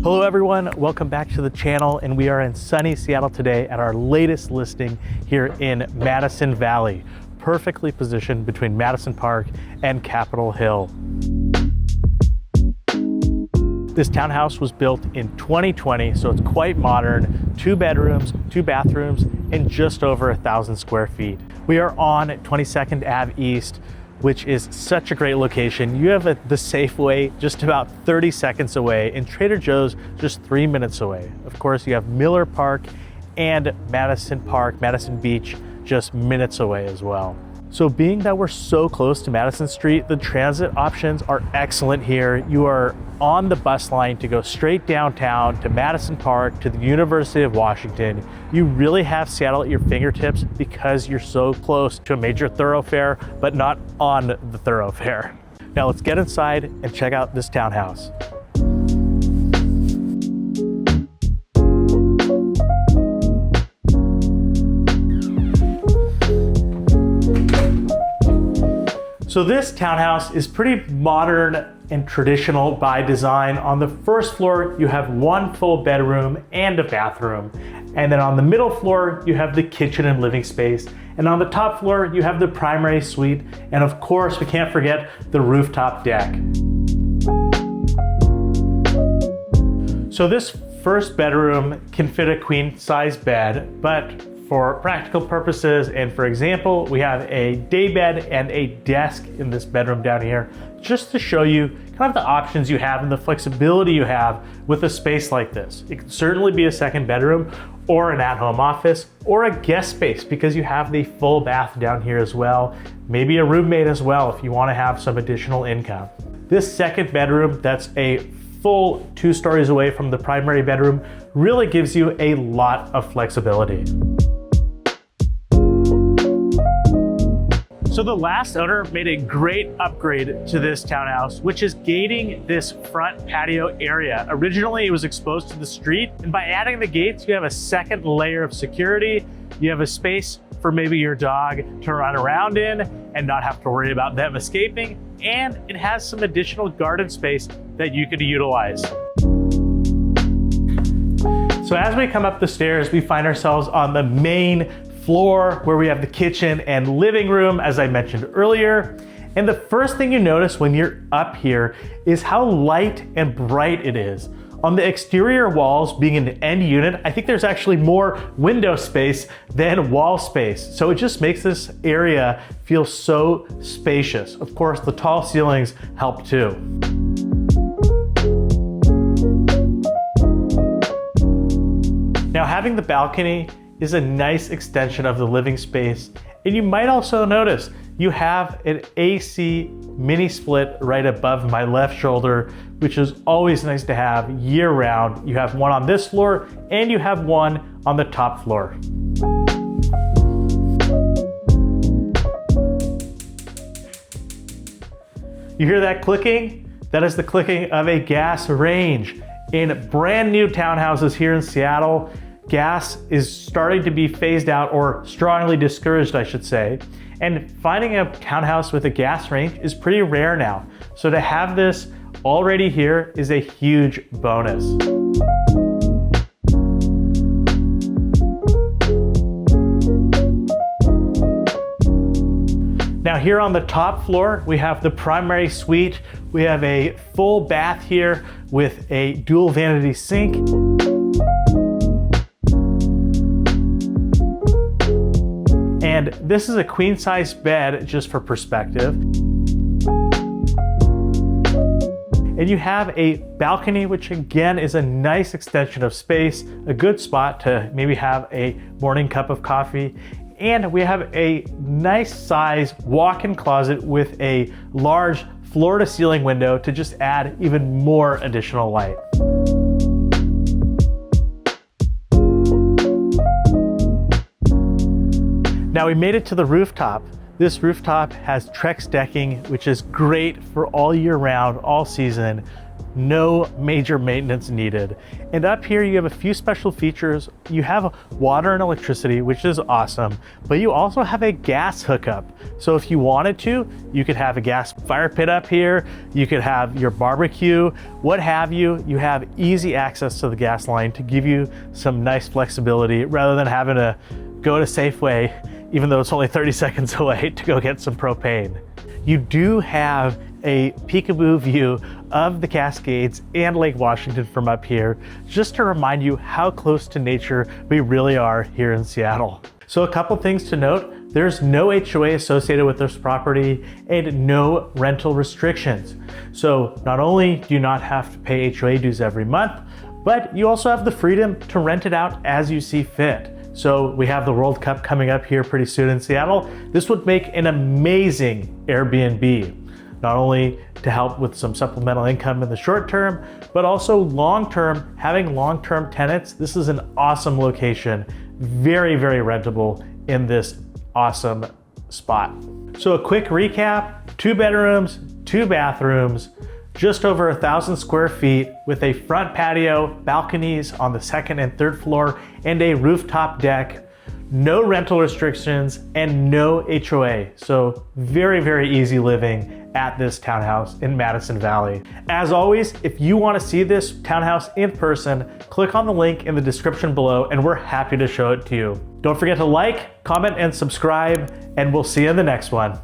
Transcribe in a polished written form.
Hello everyone, welcome back to the channel, and we are in sunny Seattle today at our latest listing here in Madison Valley, perfectly positioned between Madison Park and Capitol Hill. This townhouse was built in 2020, so it's quite modern, 2 bedrooms, 2 bathrooms, and just over 1,000 square feet. We are on 22nd Ave East, which is such a great location. You have the Safeway just about 30 seconds away, and Trader Joe's just 3 minutes away. Of course, you have Miller Park and Madison Park, Madison Beach, just minutes away as well. So being that we're so close to Madison Street, the transit options are excellent here. You are on the bus line to go straight downtown to Madison Park, to the University of Washington. You really have Seattle at your fingertips because you're so close to a major thoroughfare, but not on the thoroughfare. Now let's get inside and check out this townhouse. So this townhouse is pretty modern and traditional by design. On the first floor, you have 1 full bedroom and a bathroom. And then on the middle floor, you have the kitchen and living space. And on the top floor, you have the primary suite. And of course, we can't forget the rooftop deck. So this first bedroom can fit a queen size bed, but for practical purposes and for example, we have a day bed and a desk in this bedroom down here, just to show you kind of the options you have and the flexibility you have with a space like this. It can certainly be a second bedroom or an at-home office or a guest space because you have the full bath down here as well. Maybe a roommate as well if you want to have some additional income. This second bedroom that's a full 2 stories away from the primary bedroom really gives you a lot of flexibility. So the last owner made a great upgrade to this townhouse, which is gating this front patio area. Originally, it was exposed to the street, and by adding the gates, you have a second layer of security. You have a space for maybe your dog to run around in and not have to worry about them escaping, and it has some additional garden space that you could utilize. So as we come up the stairs, we find ourselves on the main floor where we have the kitchen and living room, as I mentioned earlier. And the first thing you notice when you're up here is how light and bright it is. On the exterior walls, being an end unit, I think there's actually more window space than wall space. So it just makes this area feel so spacious. Of course, the tall ceilings help too. Now, having the balcony is a nice extension of the living space. And you might also notice you have an AC mini split right above my left shoulder, which is always nice to have year round. You have one on this floor and you have one on the top floor. You hear that clicking? That is the clicking of a gas range. In brand new townhouses here in Seattle, gas is starting to be phased out, or strongly discouraged, I should say. And finding a townhouse with a gas range is pretty rare now. So to have this already here is a huge bonus. Now here on the top floor, we have the primary suite. We have a full bath here with a dual vanity sink. And this is a queen size bed, just for perspective. And you have a balcony, which again is a nice extension of space, a good spot to maybe have a morning cup of coffee. And we have a nice size walk-in closet with a large floor to ceiling window to just add even more additional light. Now we made it to the rooftop. This rooftop has Trex decking, which is great for all year round, all season. no major maintenance needed. And up here you have a few special features. You have water and electricity, which is awesome, but you also have a gas hookup. So if you wanted to, you could have a gas fire pit up here, you could have your barbecue, what have you. You have easy access to the gas line to give you some nice flexibility rather than having to go to Safeway, even though it's only 30 seconds away, to go get some propane. You do have a peekaboo view of the Cascades and Lake Washington from up here, just to remind you how close to nature we really are here in Seattle. So a couple things to note: there's no HOA associated with this property and no rental restrictions. So not only do you not have to pay HOA dues every month, but you also have the freedom to rent it out as you see fit. So we have the World Cup coming up here pretty soon in Seattle. This would make an amazing Airbnb, not only to help with some supplemental income in the short term, but also long term, having long-term tenants. This is an awesome location, very, very rentable in this awesome spot. So a quick recap: 2 bedrooms, 2 bathrooms, just over 1,000 square feet with a front patio, balconies on the 2nd and 3rd floor, and a rooftop deck. No rental restrictions and no HOA. So very, very easy living at this townhouse in Madison Valley. As always, if you want to see this townhouse in person, click on the link in the description below and we're happy to show it to you. Don't forget to like, comment, and subscribe, and we'll see you in the next one.